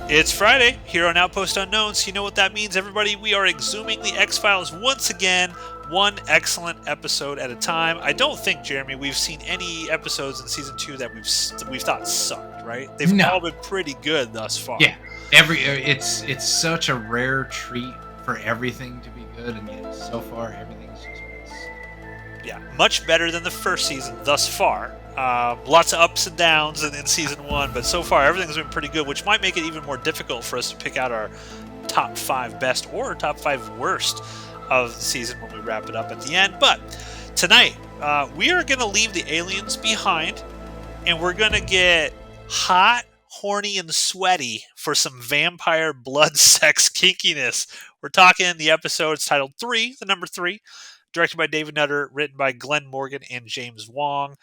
It's Friday here on Outpost Unknowns. You know what that means, everybody. We are exhuming the X-Files once again, one excellent episode at a time. I don't think, Jeremy, we've seen any episodes in season 2 that we've thought sucked, right? They've No. all been pretty good thus far. Yeah. It's such a rare treat for everything to be good, and yet so far everything's just been solid. Yeah, much better than the first season thus far. Lots of ups and downs in season 1, but so far everything's been pretty good, which might make it even more difficult for us to pick out our top 5 best or top 5 worst of the season when we wrap it up at the end. But tonight, we are going to leave the aliens behind, and we're going to get hot, horny, and sweaty for some vampire blood sex kinkiness. We're talking the episode. It's titled 3, the number 3. Directed by David Nutter, written by Glenn Morgan and James Wong,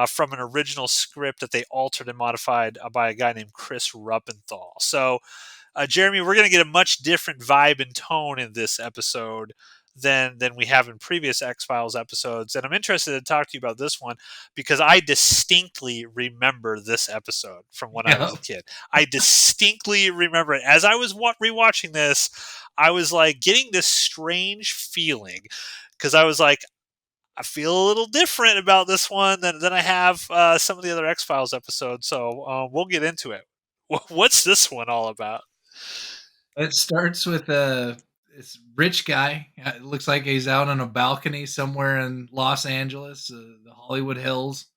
from an original script that they altered and modified by a guy named Chris Ruppenthal. So, Jeremy, we're going to get a much different vibe and tone in this episode than we have in previous X-Files episodes. And I'm interested to talk to you about this one because I distinctly remember this episode from when I was a kid. I distinctly remember it. As I was rewatching this, I was like getting this strange feeling because I was like, I feel a little different about this one than I have some of the other X-Files episodes. So we'll get into it. What's this one all about? It starts with this rich guy. It looks like he's out on a balcony somewhere in Los Angeles, the Hollywood Hills,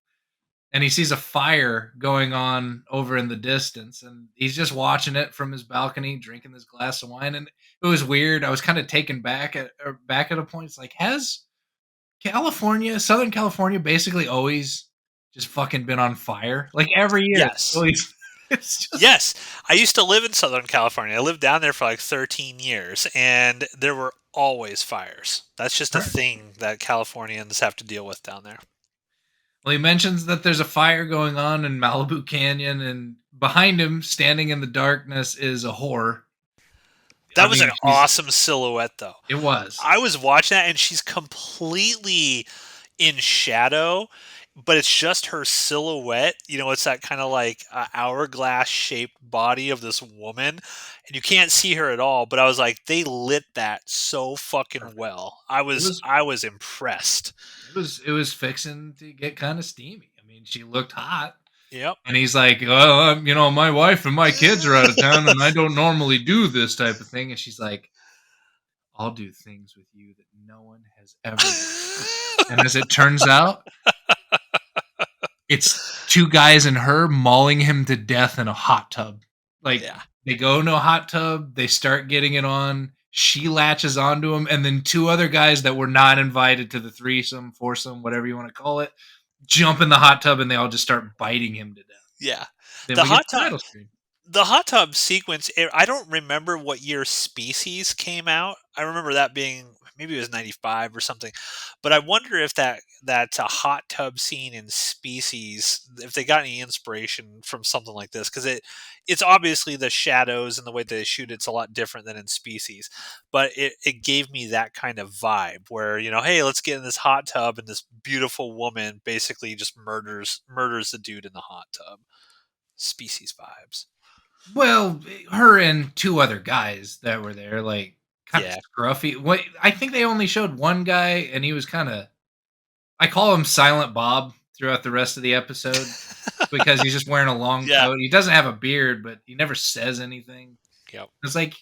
and he sees a fire going on over in the distance, and he's just watching it from his balcony, drinking this glass of wine. And it was weird. I was kind of taken back at a point. It's like, has Southern California, basically always just fucking been on fire? Like every year, Yes. Yes. I used to live in Southern California. I lived down there for like 13 years, and there were always fires. That's just a thing that Californians have to deal with down there. Well, he mentions that there's a fire going on in Malibu Canyon, and behind him, standing in the darkness, is a whore. That was an awesome silhouette, though. It was. I was watching that, and she's completely in shadow, but it's just her silhouette. You know, it's that kind of like hourglass-shaped body of this woman, and you can't see her at all. But I was like, they lit that so fucking well. I was impressed. It was fixing to get kind of steamy. I mean, she looked hot. Yep. And he's like, well, my wife and my kids are out of town, and I don't normally do this type of thing. And she's like, I'll do things with you that no one has ever done. And as it turns out, it's two guys and her mauling him to death in a hot tub. They go into a hot tub, they start getting it on, she latches onto him, and then two other guys that were not invited to the threesome, foursome, whatever you want to call it, jump in the hot tub, and they all just start biting him to death. Yeah. Then the hot tub sequence, I don't remember what year Species came out. I remember that being, maybe it was 95 or something. But I wonder if that's a hot tub scene in Species, if they got any inspiration from something like this. Because it's obviously the shadows and the way they shoot it's a lot different than in Species. But it gave me that kind of vibe where, hey, let's get in this hot tub and this beautiful woman basically just murders the dude in the hot tub. Species vibes. Well, her and two other guys that were there, like, kind of scruffy. I think they only showed one guy, and he was kind of, I call him Silent Bob throughout the rest of the episode because he's just wearing a long coat. He doesn't have a beard, but he never says anything. Yep. It's like,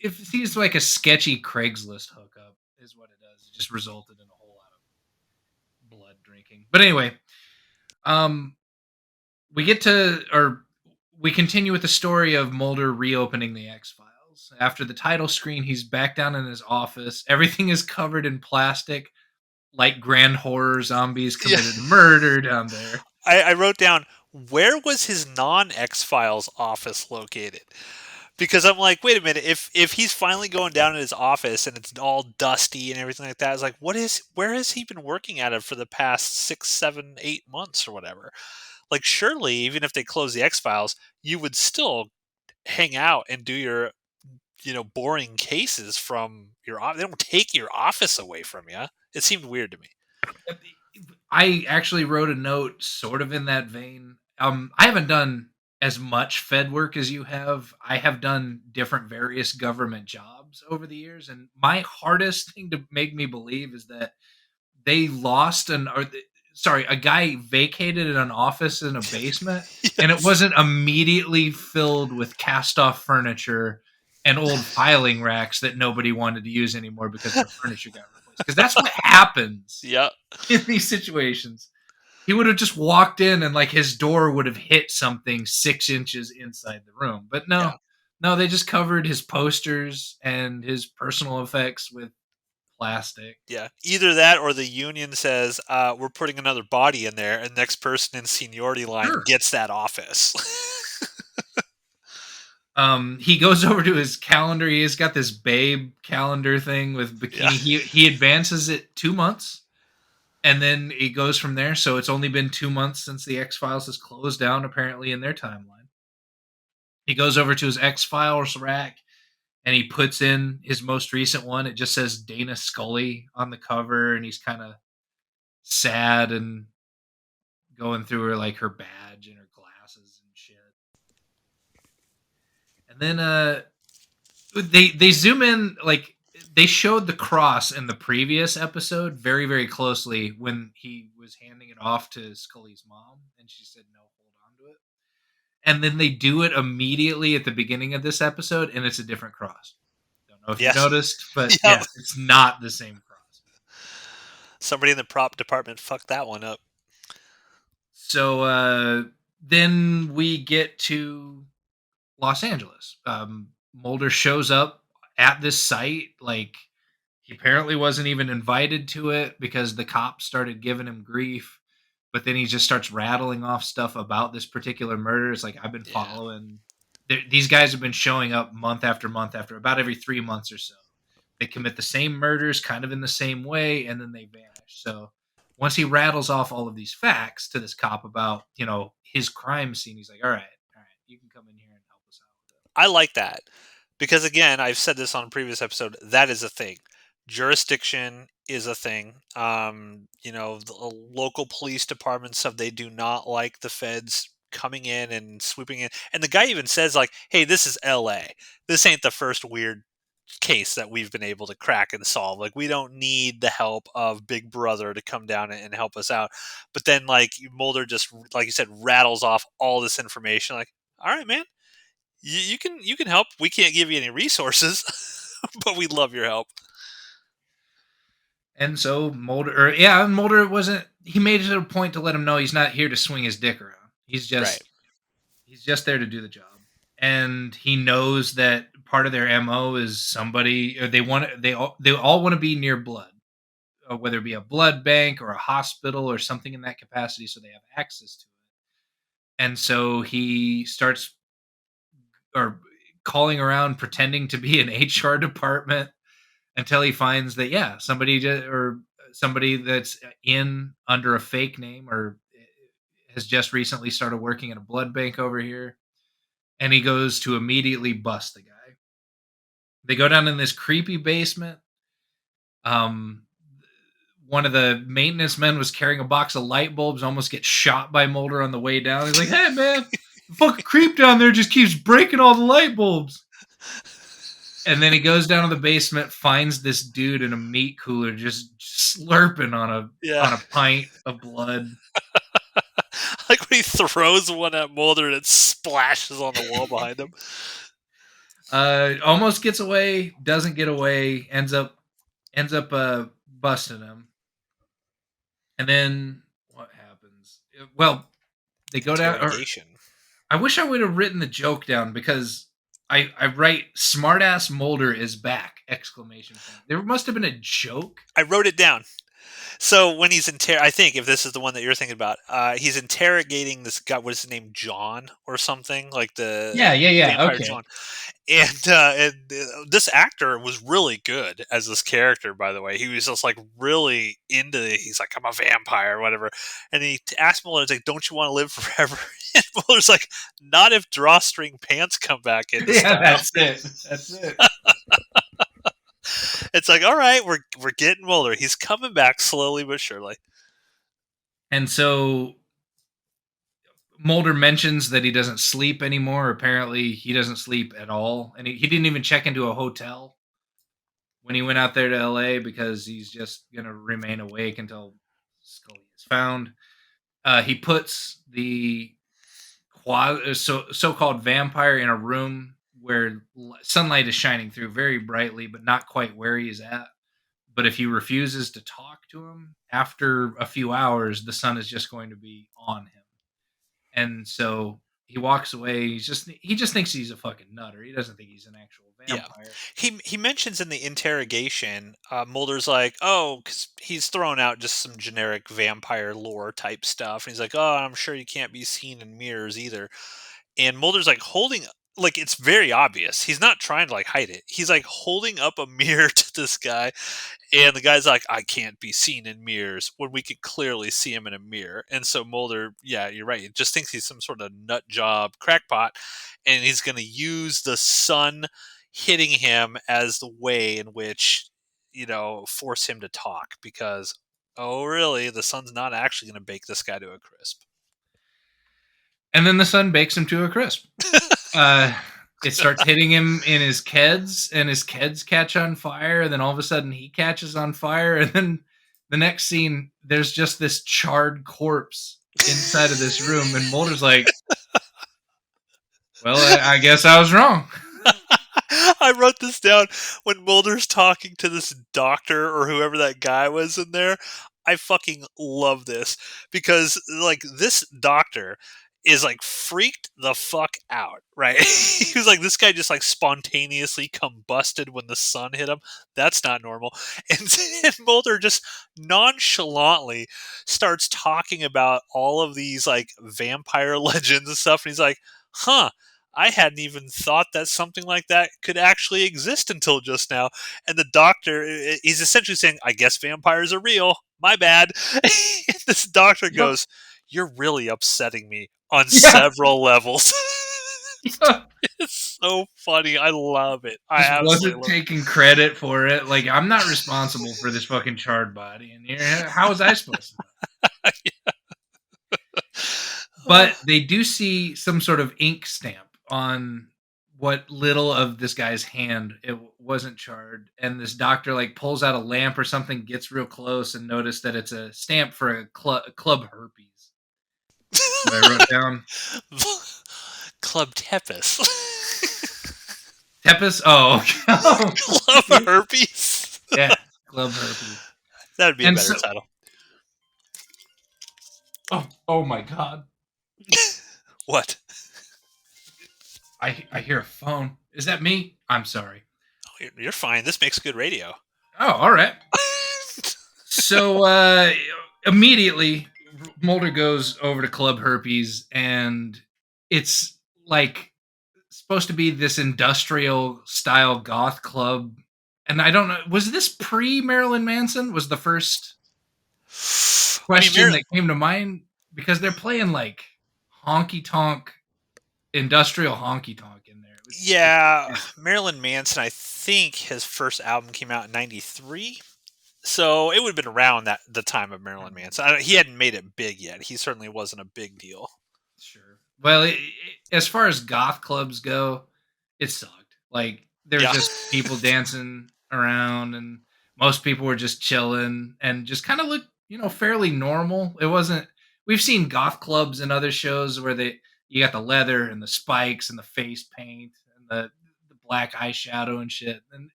if he's like a sketchy Craigslist hookup, is what it does. It just resulted in a whole lot of blood drinking. But anyway, we continue with the story of Mulder reopening the X-Files. After the title screen, he's back down in his office. Everything is covered in plastic, like grand horror zombies committed murder down there. I wrote down, where was his non-X-Files office located? Because I'm like, wait a minute, if he's finally going down in his office and it's all dusty and everything like that, it's like, where has he been working at it for the past 6, 7, 8 months or whatever? Like, surely, even if they close the X-Files, you would still hang out and do your, boring cases from your office. They don't take your office away from you. It seemed weird to me. I actually wrote a note sort of in that vein. I haven't done as much Fed work as you have. I have done different various government jobs over the years, and my hardest thing to make me believe is that they lost an or th sorry, a guy vacated an office in a basement, and it Yes. wasn't immediately filled with cast-off furniture and old filing racks that nobody wanted to use anymore because their furniture got replaced. Because that's what happens Yeah. in these situations. He would have just walked in and, like, his door would have hit something 6 inches inside the room, but Yeah. no, they just covered his posters and his personal effects with plastic. Yeah. Either that or the union says, we're putting another body in there, and next person in seniority line Sure. gets that office. He goes over to his calendar. He has got this babe calendar thing with Yeah. bikini. He advances it 2 months, and then he goes from there. So it's only been 2 months since the X Files has closed down, apparently in their timeline. He goes over to his X Files rack and he puts in his most recent one. It just says Dana Scully on the cover, and he's kind of sad and going through her like her badge and her glasses and shit. And then they zoom in, like they showed the cross in the previous episode very closely when he was handing it off to Scully's mom, and she said no, hold on to it. And then they do it immediately at the beginning of this episode, and it's a different cross. Don't know if you Yeah. noticed, but Yep. yeah, it's not the same cross. Somebody in the prop department fucked that one up. So then we get to Los Angeles. Mulder shows up at this site. Like, he apparently wasn't even invited to it because the cops started giving him grief. But then he just starts rattling off stuff about this particular murder. It's like, I've been Yeah. following. These guys have been showing up month after month after about every 3 months or so. They commit the same murders kind of in the same way, and then they vanish. So once he rattles off all of these facts to this cop about, his crime scene, he's like, all right, you can come in here and help us out with it. I like that because, again, I've said this on a previous episode. That is a thing. Jurisdiction is a thing. The local police departments stuff. They do not like the feds coming in and swooping in. And the guy even says, like, "Hey, this is L.A. This ain't the first weird case that we've been able to crack and solve. Like, we don't need the help of Big Brother to come down and help us out." But then, like, Mulder just, like you said, rattles off all this information. Like, all right, man, you can help. We can't give you any resources, but we love your help. And so Mulder wasn't. He made it a point to let him know he's not here to swing his dick around. Right. He's just there to do the job. And he knows that part of their MO is somebody, or they all want to be near blood, whether it be a blood bank or a hospital or something in that capacity, so they have access to it. And so he starts or calling around pretending to be an HR department until he finds that, yeah, somebody that's in under a fake name or has just recently started working at a blood bank over here, and he goes to immediately bust the guy. They go down in this creepy basement. um One of the maintenance men was carrying a box of light bulbs, almost gets shot by Mulder on the way down. He's like, hey man, the fucking creep down there just keeps breaking all the light bulbs. And then he goes down to the basement, finds this dude in a meat cooler just slurping on a Yeah. on a pint of blood. Like when he throws one at Mulder and it splashes on the wall behind him. Almost gets away, doesn't get away, ends up busting him. And then what happens? Well, they go down. Or Interrogation. I wish I would have written the joke down because I write smartass Mulder is back! Exclamation point. There must have been a joke. I wrote it down. So when he's I think if this is the one that you're thinking about, he's interrogating this guy. What is his name? John or something, like the Yeah. vampire Okay. John. And this actor was really good as this character. By the way, he was just like really into it. He's like, I'm a vampire or whatever. And he asked Mulder, he's like, don't you want to live forever? And Mulder's like, not if drawstring pants come back into Yeah, style. that's it. It's like, all right, we're getting Mulder. He's coming back slowly but surely. And so Mulder mentions that he doesn't sleep anymore. Apparently, he doesn't sleep at all, and he didn't even check into a hotel when he went out there to LA because he's just gonna remain awake until Scully is found. He puts the so-called vampire in a room where sunlight is shining through very brightly, but not quite where he is at. But if he refuses to talk to him after a few hours, the sun is just going to be on him. And so he walks away. He just thinks he's a fucking nutter. He doesn't think he's an actual Yeah, vampire. he mentions in the interrogation, Mulder's like, oh, because he's throwing out just some generic vampire lore type stuff, and he's like, oh, I'm sure you can't be seen in mirrors either. And Mulder's like holding, like it's very obvious. He's not trying to like hide it. He's like holding up a mirror to this guy, and the guy's like, I can't be seen in mirrors when we could clearly see him in a mirror. And so Mulder, yeah, you're right. He just thinks he's some sort of nut job crackpot, and he's going to use the sun hitting him as the way in which, force him to talk because, oh, really? The sun's not actually going to bake this guy to a crisp. And then the sun bakes him to a crisp. It starts hitting him in his keds, and his keds catch on fire. And then all of a sudden, he catches on fire. And then the next scene, there's just this charred corpse inside of this room. And Mulder's like, well, I guess I was wrong. I wrote this down when Mulder's talking to this doctor or whoever that guy was in there. I fucking love this because, like, this doctor is like freaked the fuck out, right? He was like, this guy just like spontaneously combusted when the sun hit him. That's not normal. And Mulder just nonchalantly starts talking about all of these like vampire legends and stuff. And he's like, huh. I hadn't even thought that something like that could actually exist until just now. And the doctor, he's essentially saying, I guess vampires are real. My bad. This doctor goes, you're really upsetting me on several levels. Yeah. It's so funny. I love it. I Just absolutely wasn't love taking credit for it. Like, I'm not responsible for this fucking charred body in here. How was I supposed to know? But they do see some sort of ink stamp on what little of this guy's hand it wasn't charred, and this doctor like pulls out a lamp or something, gets real close, and noticed that it's a stamp for a club herpes. What I wrote down. Club Tepes. Tepes? Oh, Club Herpes. Yeah, club herpes. That would be a better title. Oh my god. What? I hear a phone. Is that me? I'm sorry. Oh, you're fine. This makes good radio. Oh, all right. So immediately, Mulder goes over to Club Herpes, and it's like supposed to be this industrial style goth club. And I don't know, was this pre Marilyn Manson? Was the first question that came to mind? Because they're playing like honky tonk, industrial honky tonk in there. Yeah, Marilyn Manson, I think his first album came out in '93. So it would have been around the time of Marilyn Manson. He hadn't made it big yet. He certainly wasn't a big deal. Sure. Well, as far as goth clubs go, it sucked. Like, there was just people dancing around, and most people were just chilling and just kind of looked, fairly normal. It wasn't. We've seen goth clubs in other shows where you got the leather and the spikes and the face paint and the black eyeshadow and shit, and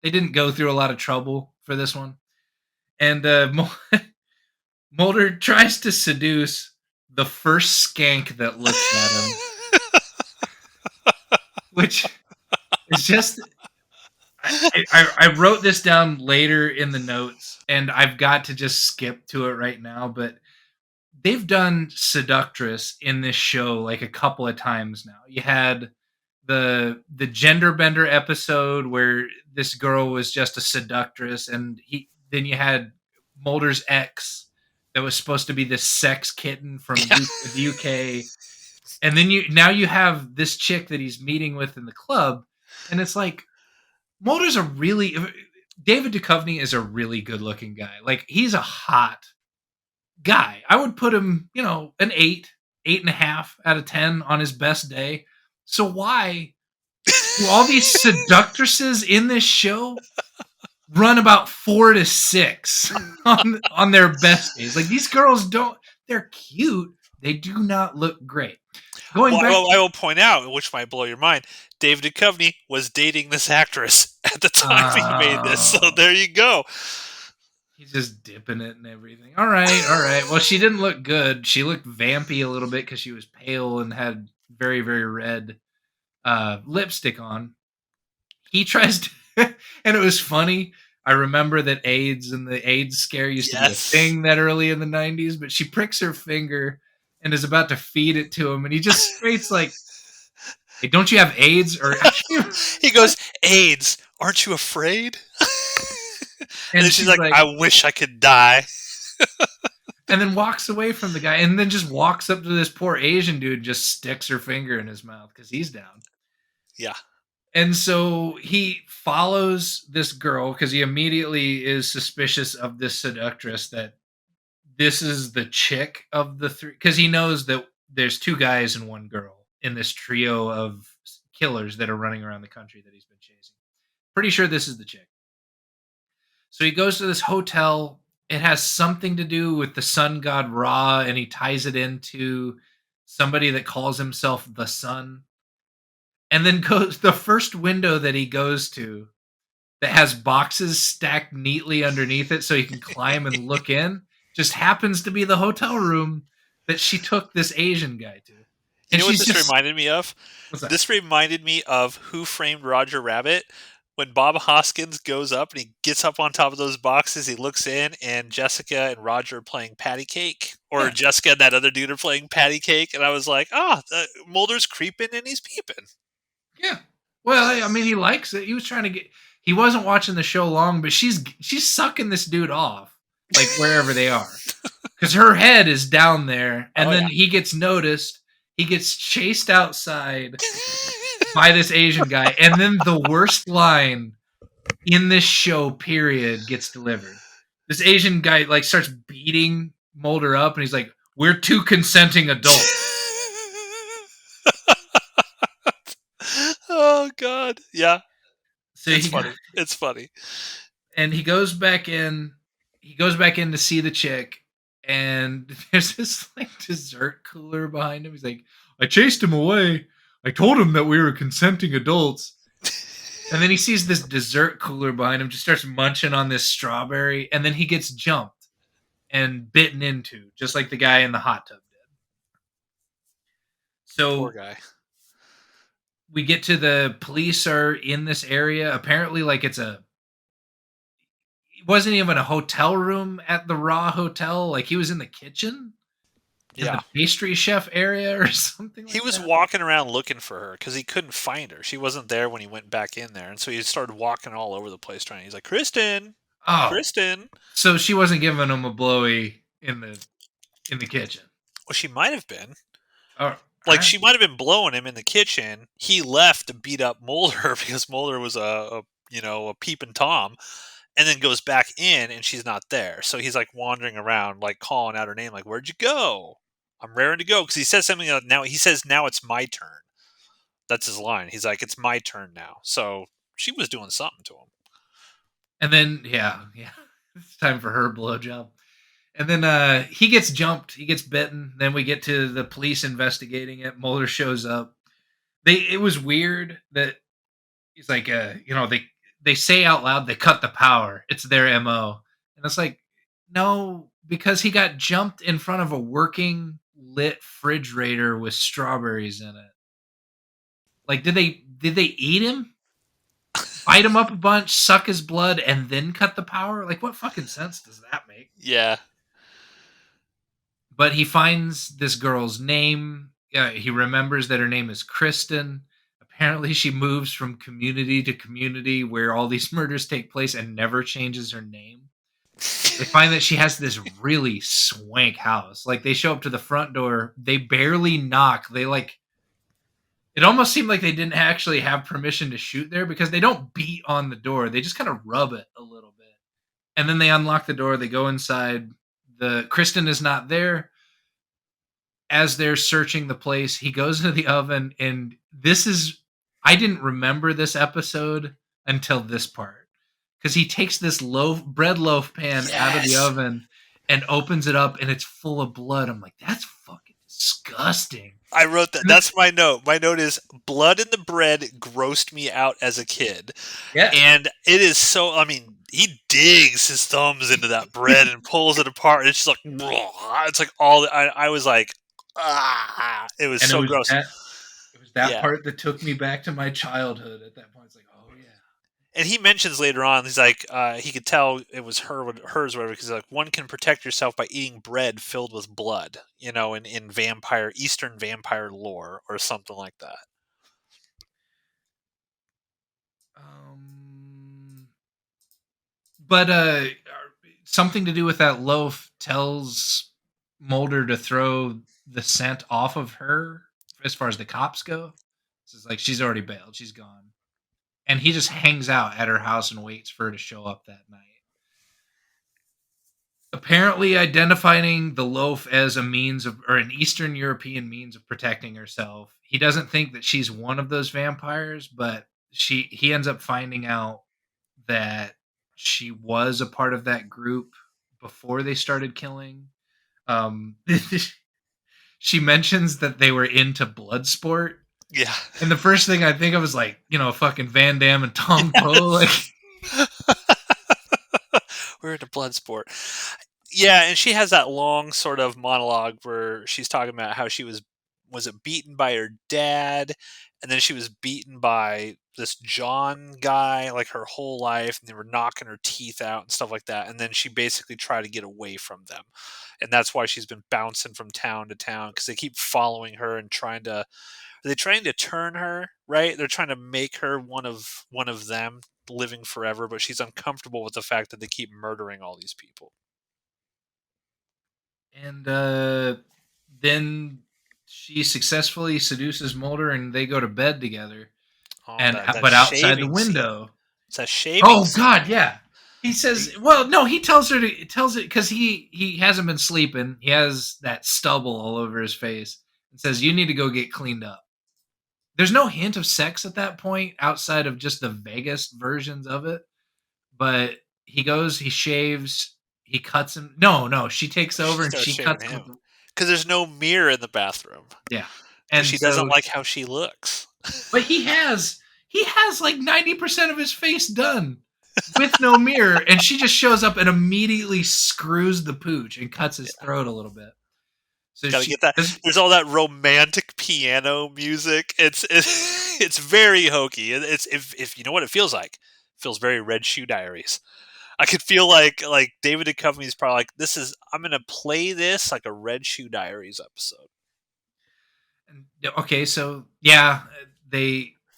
they didn't go through a lot of trouble for this one. And Mulder tries to seduce the first skank that looks at him, which is just. I wrote this down later in the notes, and I've got to just skip to it right now. But they've done seductress in this show like a couple of times now. You had the gender bender episode where this girl was just a seductress, and then you had Mulder's ex that was supposed to be this sex kitten from the UK, and then you have this chick that he's meeting with in the club, and it's like Mulder's David Duchovny is a really good looking guy. Like, he's a hot guy. I would put him, an 8 8.5 out of 10 on his best day. So why do all these seductresses in this show run about 4 to 6 on their best days? Like these girls don't. They're cute. They do not look great. Going back I will point out, which might blow your mind, David Duchovny was dating this actress at the time he made this. So to there you go. He's just dipping it and everything. All right, all right. Well, she didn't look good. She looked vampy a little bit because she was pale and had very, very red lipstick on. He tries to, and it was funny. I remember that AIDS and the AIDS scare used to be a Yes. thing that early in the 90s, but she pricks her finger and is about to feed it to him, and he just straight's like, hey, don't you have AIDS? Or He goes, AIDS, aren't you afraid? And and then she's she's like, like, I wish I could die. and then walks away from the guy, and then just walks up to this poor Asian dude, and just sticks her finger in his mouth because he's down. Yeah. And so he follows this girl because he immediately is suspicious of this seductress, that this is the chick of the three, because he knows that there's two guys and one girl in this trio of killers that are running around the country that he's been chasing. Pretty sure this is the chick. So he goes to this hotel. It has something to do with the sun god Ra, and he ties it into somebody that calls himself the sun. And then goes the first window that he goes to that has boxes stacked neatly underneath it so he can climb and look in just happens to be the hotel room that she took this Asian guy to. You And know what she's this just, reminded me of? what's that? This reminded me of Who Framed Roger Rabbit. When Bob Hoskins goes up and he gets up on top of those boxes, he looks in, and Jessica and Roger are playing patty cake, or Yeah. Jessica and that other dude are playing patty cake, and I was like, Mulder's creeping and he's peeping. Yeah. Well, I mean, he likes it. He was trying to get. He wasn't watching the show long, but she's sucking this dude off, like wherever they are, because her head is down there, and Oh then yeah. he gets noticed. He gets chased outside by this Asian guy, and then the worst line in this show, period, gets delivered. This Asian guy like starts beating Mulder up, and he's like, "We're two consenting adults." Oh god. Yeah. So It's he funny. It's funny. and he goes back in. He goes back in to see the chick, and there's this like dessert cooler behind him. He's like, "I chased him away. I told him that we were consenting adults." And then he sees this dessert cooler behind him, just starts munching on this strawberry, and then he gets jumped and bitten into, just like the guy in the hot tub did. Poor So guy. we get to the police are in this area. Apparently, like it wasn't even a hotel room at the Raw Hotel. Like he was in the kitchen in Yeah. the pastry chef area or something He like was that. walking around looking for her because he couldn't find her. She wasn't there when he went back in there, and so he started walking all over the place trying. He's like, "Kristen, Oh, Kristen." so she wasn't giving him a blowy in the kitchen. Well, she might have been. Oh, Like she might have been blowing him in the kitchen. He left to beat up Mulder because Mulder was a peeping tom, and then goes back in and she's not there. So he's like wandering around, like calling out her name, like, "Where'd you go? I'm raring to go." Because he says something now. He says, "Now it's my turn." That's his line. He's like, "It's my turn now." So she was doing something to him. and then yeah, it's time for her blowjob. And then he gets jumped, he gets bitten. Then we get to the police investigating it. Mulder shows up. It was weird that he's like, they say out loud they cut the power. It's their MO. And it's like, no, because he got jumped in front of a working lit refrigerator with strawberries in it. Like, did they eat him? Bite him up a bunch, suck his blood, and then cut the power? Like, what fucking sense does that make? Yeah. But he finds this girl's name. He remembers that her name is Kristen. Apparently, she moves from community to community where all these murders take place and never changes her name. They find that she has this really swank house. Like, they show up to the front door, they barely knock. They like, it almost seemed like they didn't actually have permission to shoot there because they don't beat on the door. They just kind of rub it a little bit. And then they unlock the door, they go inside. The Kristen is not there. as they're searching the place, he goes into the oven, and this is I didn't remember this episode until this part because he takes this bread loaf pan out of the Yes. oven and opens it up, and it's full of blood. I'm like, that's fucking disgusting. I wrote that. And That's my note. My note is blood in the bread grossed me out as a kid. yeah, And it is so, I mean, he digs his thumbs into that bread and pulls it apart. And it's just like, it's like I was like, it was and so gross. it was that Yeah. part that took me back to my childhood. At that point, it's like, oh yeah. And he mentions later on, he's like, he could tell it was hers, whatever, because like one can protect yourself by eating bread filled with blood, in Eastern vampire lore or something like that. But something to do with that loaf tells Mulder to throw the scent off of her as far as the cops go. It's like she's already bailed, she's gone, and he just hangs out at her house and waits for her to show up that night. Apparently, identifying the loaf as a means of, or an Eastern European means of protecting herself. He doesn't think that she's one of those vampires, but he ends up finding out that she was a part of that group before they started killing. Um, she mentions that they were into blood sport. Yeah. And the first thing I think of is like, fucking Van Damme and Tong Po. Like, we're into blood sport. Yeah, and she has that long sort of monologue where she's talking about how she was it beaten by her dad, and then she was beaten by this John guy like her whole life, and they were knocking her teeth out and stuff like that. And then she basically tried to get away from them, and that's why she's been bouncing from town to town because they keep following her and trying to. Are they trying to turn her, right? They're trying to make her one of them, living forever, but she's uncomfortable with the fact that they keep murdering all these people. and then she successfully seduces Mulder, and they go to bed together. Oh, And that but outside the shaving scene. window, It's a shaving oh scene. god, yeah. He says, well, no, he tells it because he hasn't been sleeping. He has that stubble all over his face, and says, you need to go get cleaned up. There's no hint of sex at that point outside of just the vaguest versions of it. But he goes, he shaves, he cuts him. No, she takes over She and starts she shaving cuts him him. because there's no mirror in the bathroom. Yeah. And And she so, doesn't like how she looks. but he has like 90% of his face done with no mirror, and she just shows up and immediately screws the pooch and cuts his throat a little bit. So Gotta she get that. There's all that romantic piano music. It's very hokey. It's if you know what it feels like. It feels very Red Shoe Diaries. I could feel like David Duchovny's probably like, I'm gonna play this like a Red Shoe Diaries episode. okay, so yeah,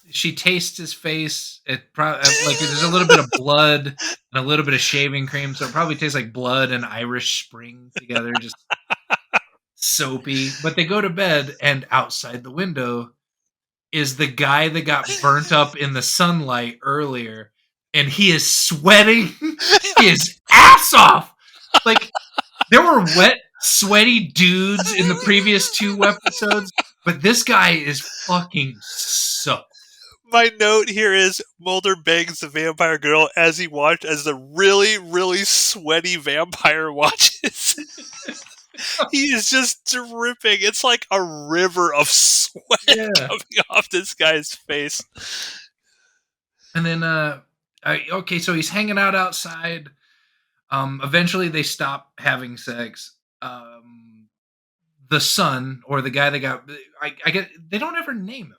she tastes his face. It probably like there's a little bit of blood and a little bit of shaving cream, so it probably tastes like blood and Irish Spring together, just soapy. But they go to bed, and outside the window is the guy that got burnt up in the sunlight earlier, and he is sweating his ass off. Like, there were wet, sweaty dudes in the previous 2 episodes, but this guy is fucking soaked. My note here is Mulder bangs the vampire girl as the really, really sweaty vampire watches. He is just dripping. It's like a river of sweat coming off this guy's face. And then, okay, so he's hanging out outside. Eventually, they stop having sex. The son, or the guy that got, I get, they don't ever name him.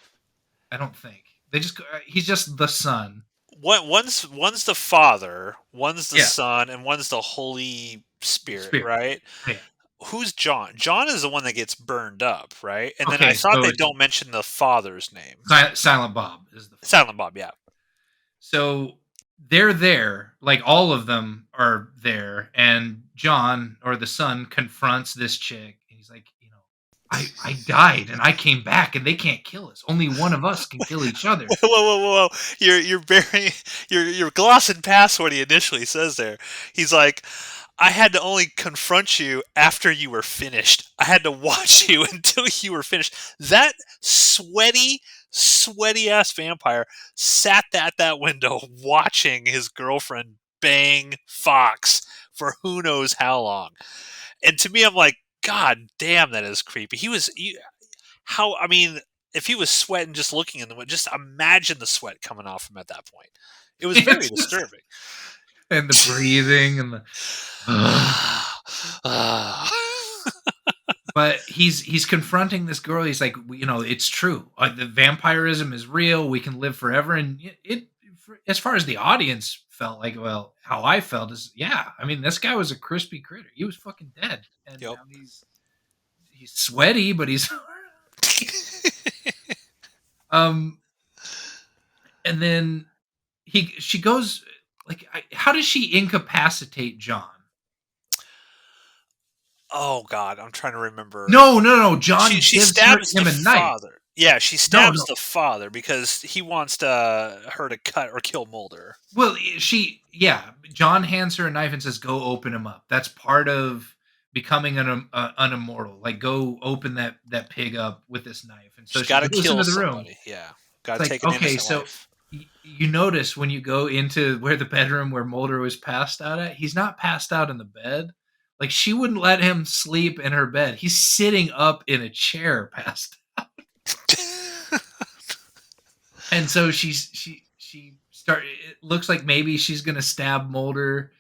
I don't think they just. He's just the son. One's the father, one's the son, and one's the Holy Spirit. Right? Yeah. Who's John? John is the one that gets burned up, right? And then Okay, I thought so they don't mention the father's name. Silent Bob is the father. Silent Bob, yeah. So they're there, like all of them are there, and John, or the son, confronts this chick, and he's like, I died and I came back, and they can't kill us. Only one of us can kill each other. Whoa! You're glossing past what he initially says there. He's like, I had to only confront you after you were finished. I had to watch you until you were finished. That sweaty ass vampire sat at that window watching his girlfriend bang Fox for who knows how long. And to me, I'm like, God damn, that is creepy. I mean, if he was sweating just looking in the window, just imagine the sweat coming off him at that point. It was very It's just, disturbing. and the breathing and the but he's confronting this girl. He's like, it's true. The vampirism is real. We can live forever. And as far as the audience felt like, well, how I felt is, yeah. I mean, this guy was a crispy critter. He was fucking dead, and Yep. now he's sweaty, but he's and then she goes like, how does she incapacitate John? Oh God, I'm trying to remember. No. John She gives stabs him the a knife. father. Yeah, she No, stabs no. the father because he wants her to cut or kill Mulder. Well, John hands her a knife and says, "Go open him up." That's part of becoming an immortal. Like, go open that pig up with this knife. And so She's she got to goes into kill the room. somebody. Yeah, It's got to like, take an okay, innocent so life. you notice when you go into where the bedroom where Mulder was passed out at, he's not passed out in the bed. Like, she wouldn't let him sleep in her bed. He's sitting up in a chair passed. And so she start. It looks like maybe she's gonna stab Mulder,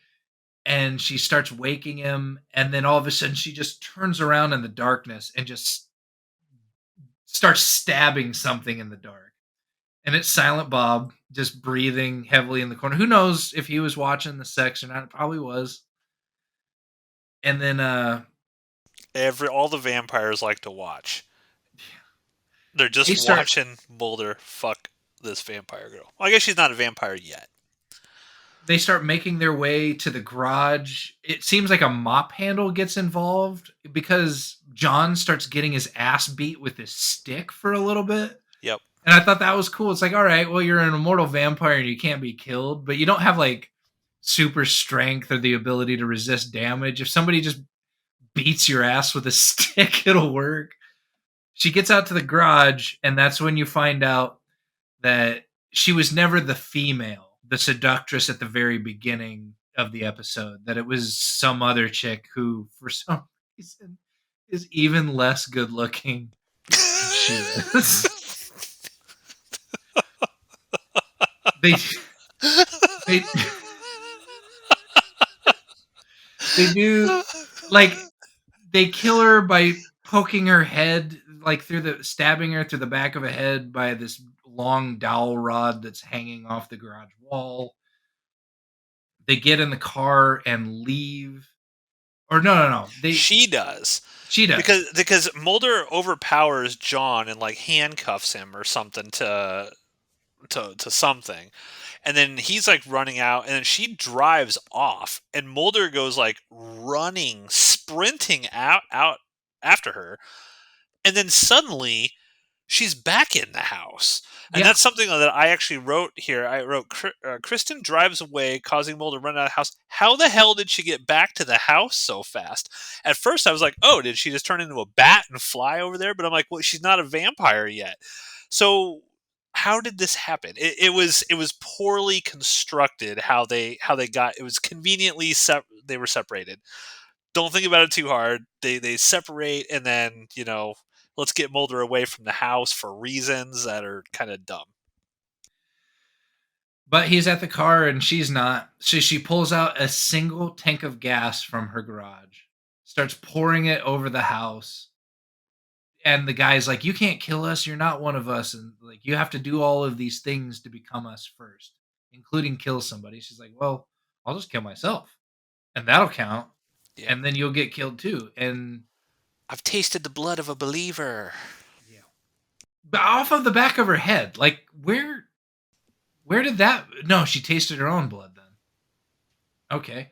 and she starts waking him, and then all of a sudden she just turns around in the darkness and just starts stabbing something in the dark. And it's Silent Bob just breathing heavily in the corner. Who knows if he was watching the sex or not? It probably was. And then All the vampires like to watch. They're they just start watching Mulder fuck this vampire girl. Well, I guess she's not a vampire yet. they start making their way to the garage. It seems like a mop handle gets involved because John starts getting his ass beat with his stick for a little bit. Yep. And I thought that was cool. It's like, all right, well, you're an immortal vampire and you can't be killed, but you don't have like super strength or the ability to resist damage. If somebody just beats your ass with a stick, it'll work. She gets out to the garage, and that's when you find out that she was never the female, the seductress at the very beginning of the episode, that it was some other chick who, for some reason, is even less good looking than she is. they they they do, like, they kill her by poking her head, like, stabbing her through the back of a head by this long dowel rod that's hanging off the garage wall. They get in the car and leave. Or no. She does. She does. Because Mulder overpowers John and like handcuffs him or something to something. And then he's like running out, and then she drives off, and Mulder goes like running, sprinting out after her, and then suddenly she's back in the house. And Yeah. that's something that I actually wrote here. I wrote, Kristen drives away, causing Mulder to run out of the house. How the hell did she get back to the house so fast? At first, I was like, oh, did she just turn into a bat and fly over there? But I'm like, well, she's not a vampire yet. So how did this happen? It was poorly constructed how they got. It was conveniently they were separated. Don't think about it too hard. They separate, and then let's get Mulder away from the house for reasons that are kind of dumb. But he's at the car and she's not. So she pulls out a single tank of gas from her garage, starts pouring it over the house. And the guy's like, "You can't kill us. You're not one of us. And like, you have to do all of these things to become us first, including kill somebody." She's like, "Well, I'll just kill myself, and that'll count. Yeah. And then you'll get killed too." And I've tasted the blood of a believer. yeah, but off of the back of her head, like, where did that? No, she tasted her own blood then. Okay.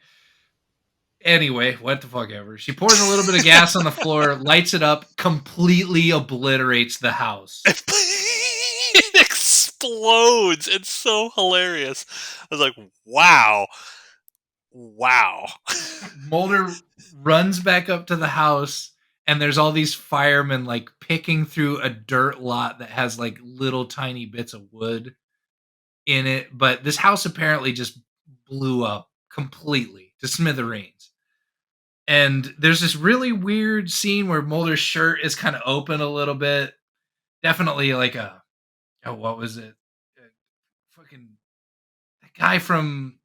Anyway, what the fuck ever. She pours a little bit of gas on the floor, lights it up, completely obliterates the house. It explodes. It's so hilarious. I was like, wow. Wow. Mulder runs back up to the house, and there's all these firemen like picking through a dirt lot that has like little tiny bits of wood in it. But this house apparently just blew up completely to smithereens. And there's this really weird scene where Mulder's shirt is kind of open a little bit. Definitely like a, oh, what was it? Fucking that guy from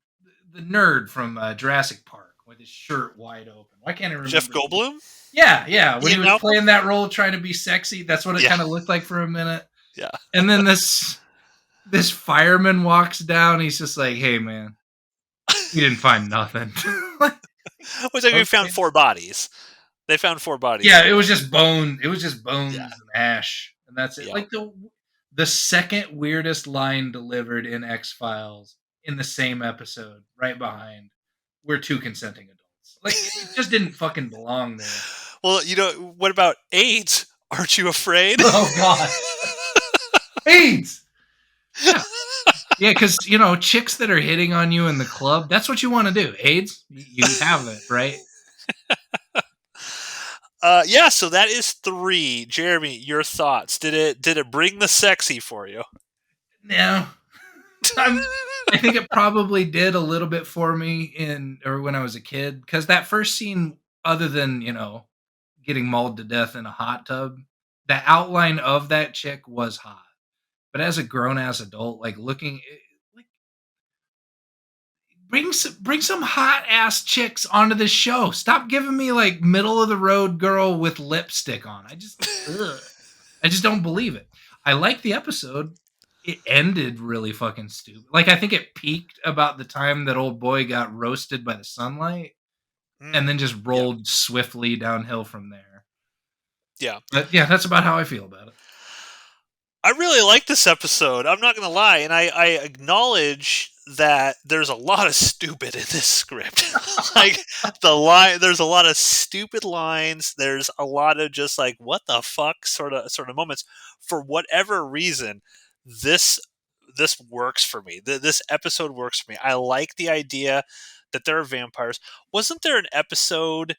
the nerd from Jurassic Park with his shirt wide open. Why can't I Jeff remember? Goldblum? Yeah, yeah. When he Ian was Malcolm? playing that role, trying to be sexy, that's what it Yeah. kind of looked like for a minute. Yeah. And then this fireman walks down. He's just like, "Hey, man, we didn't find nothing." Like, Looks like we found okay. 4 bodies. They found 4 bodies Yeah, in it the was house. just bone. It was just Yeah. bones and ash, and that's it. Yeah. Like the second weirdest line delivered in X Files in the same episode, right behind "We're two consenting adults." Like it just didn't fucking belong there. Well, what about AIDS? Aren't you afraid? Oh God, AIDS. Yeah, yeah, because chicks that are hitting on you in the club, that's what you want to do. AIDS, you have it, right? Yeah, so that is 3. Jeremy, your thoughts. Did it bring the sexy for you? No, I'm. I think it probably did a little bit for me when I was a kid, because that first scene, other than getting mauled to death in a hot tub, the outline of that chick was hot. But as a grown ass adult, like looking, like bring some hot ass chicks onto the show. Stop giving me like middle of the road girl with lipstick on. Ugh. I just don't believe it. I like the episode. It ended really fucking stupid. Like I think it peaked about the time that old boy got roasted by the sunlight, and Mm, then just yeah, rolled swiftly downhill from there. yeah. But yeah, that's about how I feel about it. I really like this episode. I'm not gonna lie, and I acknowledge that there's a lot of stupid in this script. Like there's a lot of stupid lines. There's a lot of just like what the fuck sort of moments. For whatever reason, this this works for me. This episode works for me. I like the idea that there are vampires. Wasn't there an episode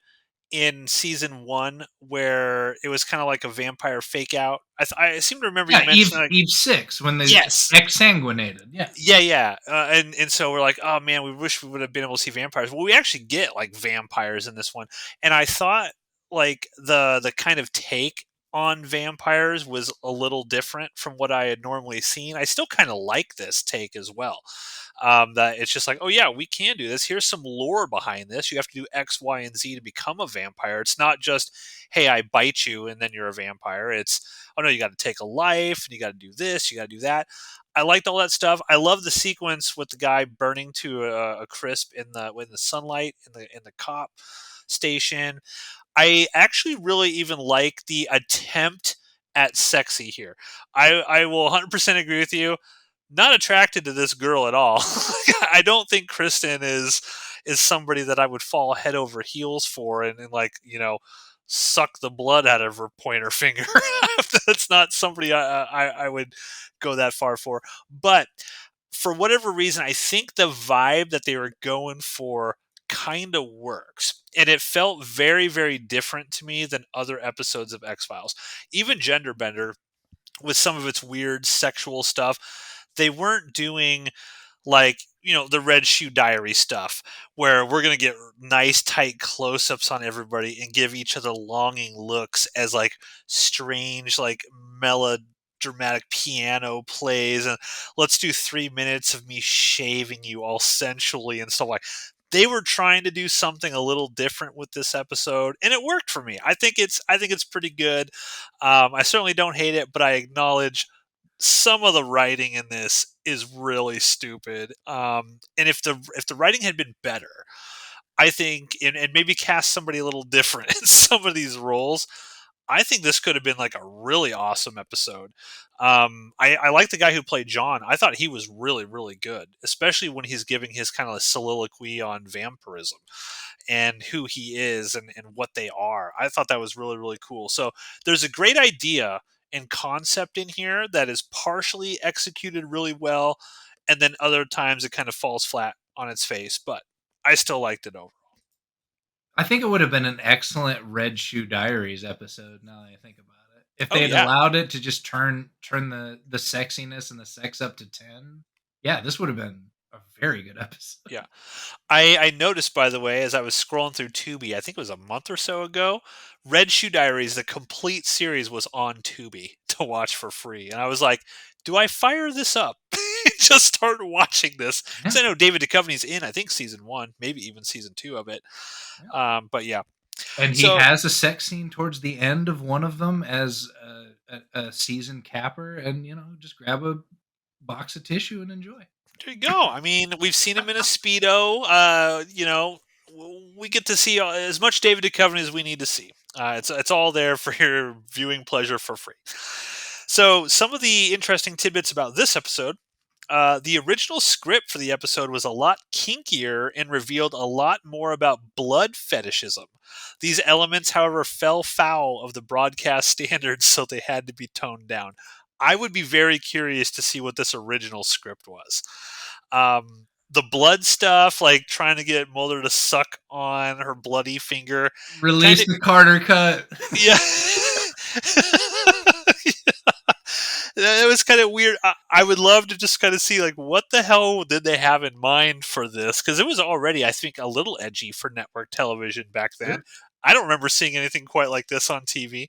in season 1 where it was kind of like a vampire fake out? I seem to remember you Yeah, Eve mentioning like Eve 6 when they yes, exsanguinated. Yeah. yeah, yeah, and so we're like, oh man, we wish we would have been able to see vampires. Well, we actually get like vampires in this one, and I thought like the kind of take on vampires was a little different from what I had normally seen. I still kind of like this take as well. That it's just like, oh yeah, we can do this. Here's some lore behind this. You have to do X, Y, and Z to become a vampire. It's not just, hey, I bite you and then you're a vampire. It's, oh no, you got to take a life and you got to do this, you got to do that. I liked all that stuff. I love the sequence with the guy burning to a crisp in the sunlight in the cop station. I actually really even like the attempt at sexy here. I will 100% agree with you. Not attracted to this girl at all. I don't think Kristen is somebody that I would fall head over heels for and like suck the blood out of her pointer finger. That's not somebody I would go that far for. But for whatever reason, I think the vibe that they were going for kind of works. And it felt very, very different to me than other episodes of X Files. Even Genderbender, with some of its weird sexual stuff, they weren't doing like the Red Shoe Diary stuff where we're going to get nice tight close-ups on everybody and give each other longing looks as like strange like melodramatic piano plays, and let's do 3 minutes of me shaving you all sensually and stuff. Like they were trying to do something a little different with this episode, and it worked for me. I think it's pretty good. I certainly don't hate it, but I acknowledge some of the writing in this is really stupid. And if the writing had been better, I think, and maybe cast somebody a little different in some of these roles, I think this could have been like a really awesome episode. I like the guy who played John. I thought he was really, really good, especially when he's giving his kind of soliloquy on vampirism and who he is and what they are. I thought that was really, really cool. So there's a great idea and concept in here that is partially executed really well, and then other times it kind of falls flat on its face. But I still liked it over. I think it would have been an excellent Red Shoe Diaries episode. Now that I think about it, if Oh they had yeah, allowed it to just turn the sexiness and the sex up to 10, yeah, this would have been a very good episode. yeah. I noticed, by the way, as I was scrolling through Tubi, I think it was a month or so ago, Red Shoe Diaries, the complete series was on Tubi to watch for free. And I was like, do I fire this up? Just start watching this. Yeah, Because I know David Duchovny's in, I think, season 1, maybe even season 2 of it. yeah. But yeah. And he So, has a sex scene towards the end of one of them as a season capper, and just grab a box of tissue and enjoy. there you go. I mean, we've seen him in a Speedo. We get to see as much David Duchovny as we need to see. It's all there for your viewing pleasure for free. So, some of the interesting tidbits about this episode. The original script for the episode was a lot kinkier and revealed a lot more about blood fetishism. These elements, however, fell foul of the broadcast standards, so they had to be toned down. I would be very curious to see what this original script was. The blood stuff, like trying to get Mulder to suck on her bloody finger, kind Release of, the Carter cut. yeah. It was kind of weird. I would love to just kind of see, like, what the hell did they have in mind for this? Because it was already, I think, a little edgy for network television back then. Sure. I don't remember seeing anything quite like this on TV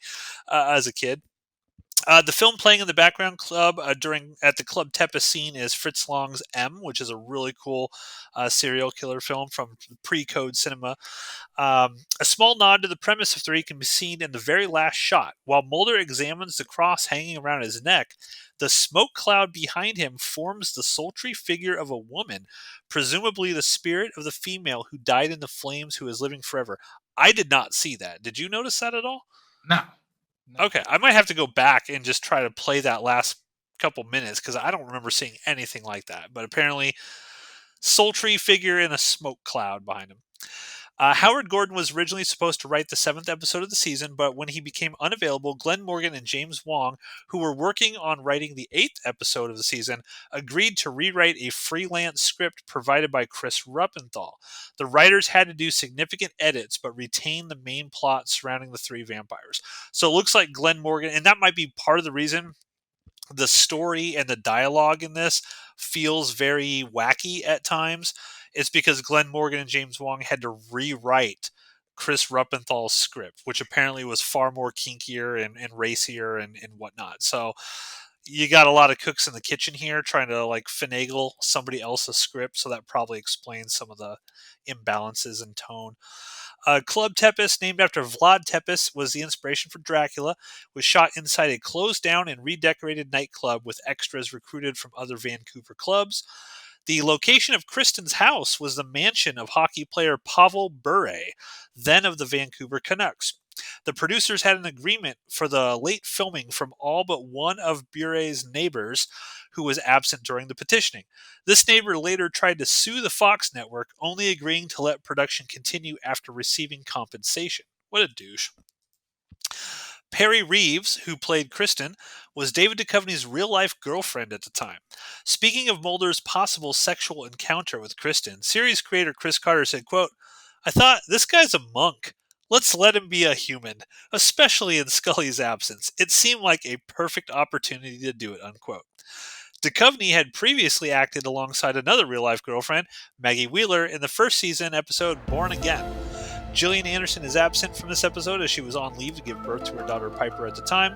as a kid. The film playing in the background club at the Club Tempest scene is Fritz Lang's M, which is a really cool serial killer film from pre-code cinema. A small nod to the premise of 3 can be seen in the very last shot. While Mulder examines the cross hanging around his neck, the smoke cloud behind him forms the sultry figure of a woman, presumably the spirit of the female who died in the flames who is living forever. I did not see that. Did you notice that at all? No. Okay, I might have to go back and just try to play that last couple minutes because I don't remember seeing anything like that. But apparently, sultry figure in a smoke cloud behind him. Howard Gordon was originally supposed to write the 7th episode of the season, but when he became unavailable, Glenn Morgan and James Wong, who were working on writing the 8th episode of the season, agreed to rewrite a freelance script provided by Chris Ruppenthal. The writers had to do significant edits, but retain the main plot surrounding the 3 vampires. So it looks like Glenn Morgan, and that might be part of the reason the story and the dialogue in this feels very wacky at times. It's because Glenn Morgan and James Wong had to rewrite Chris Ruppenthal's script, which apparently was far more kinkier and racier and whatnot. So you got a lot of cooks in the kitchen here trying to like finagle somebody else's script. So that probably explains some of the imbalances in tone. Club Tempest, named after Vlad Tepes, was the inspiration for Dracula, was shot inside a closed-down and redecorated nightclub with extras recruited from other Vancouver clubs. The location of Kristen's house was the mansion of hockey player Pavel Bure, then of the Vancouver Canucks. The producers had an agreement for the late filming from all but one of Bure's neighbors who was absent during the petitioning. This neighbor later tried to sue the Fox network, only agreeing to let production continue after receiving compensation. What a douche. Perry Reeves, who played Kristen, was David Duchovny's real-life girlfriend at the time. Speaking of Mulder's possible sexual encounter with Kristen, series creator Chris Carter said, quote, "I thought, this guy's a monk. Let's let him be a human, especially in Scully's absence. It seemed like a perfect opportunity to do it," unquote. Duchovny had previously acted alongside another real-life girlfriend, Maggie Wheeler, in the first season episode Born Again. Gillian Anderson is absent from this episode as she was on leave to give birth to her daughter Piper at the time,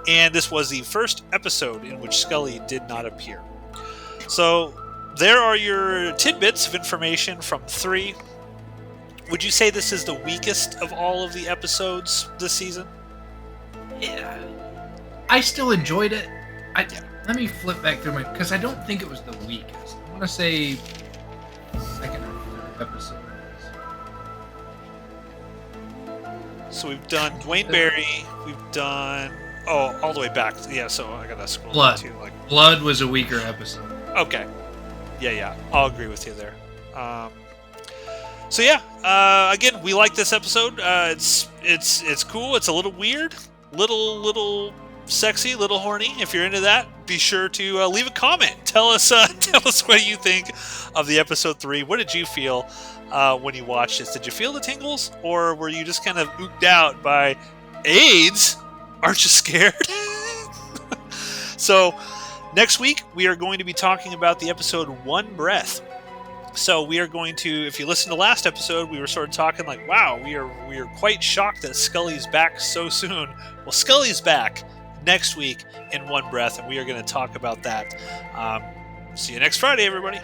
and this was the first episode in which Scully did not appear. So there are your tidbits of information from 3. Would you say this is the weakest of all of the episodes this season? Yeah, I still enjoyed it. Let me flip back through because I don't think it was the weakest. I want to say second or third episode. So we've done Dwayne Barry. We've done all the way back. Yeah, so I gotta scroll Blood. too. Blood was a weaker episode. Okay. Yeah. I'll agree with you there. So yeah, again, we like this episode. It's cool. It's a little weird, little sexy, little horny. If you're into that, be sure to leave a comment. Tell us what you think of the episode 3. What did you feel? when you watched this. Did you feel the tingles, or were you just kind of ooked out by AIDS? Aren't you scared? So next week we are going to be talking about the episode One Breath. So we are going to, if you listen to last episode, we were sort of talking like, wow, we are quite shocked that Scully's back so soon. Well, Scully's back next week in One Breath, and we are going to talk about that. See you next Friday, everybody.